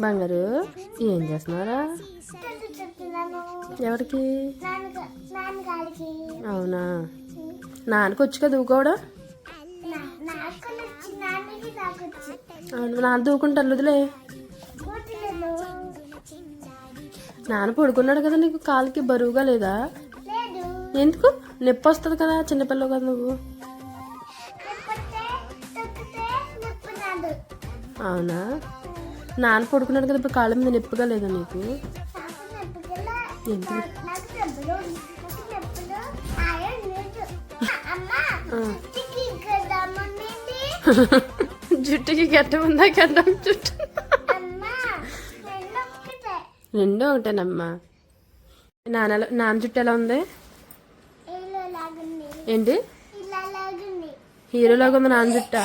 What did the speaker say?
బంగారు ఏం చేస్తున్నారా? ఎవరికి? అవునా, నాన్నకి వచ్చు కదా దూకోవడం. అవును, నాన్న దూకుంటాను వదిలే. నాన్న పడుకున్నాడు కదా, నీకు కాలుకి బరువుగా లేదా? ఎందుకు? నొప్పి వస్తుంది కదా, చిన్నపిల్లవు కదా నువ్వు. అవునా, నాన్న పడుకున్నాడు కదా, ఇప్పుడు కాళ్ళ మీద నొప్పిగా లేదా నీకు? ఎందుకు? జుట్టుకి గడ్డ ఉందా? గడ్డం జుట్టు రెండో ఒకటేనమ్మా. నాన్న జుట్టు ఎలా ఉంది? ఏంటి హీరోలాగా ఉంది నాన్న జుట్ట?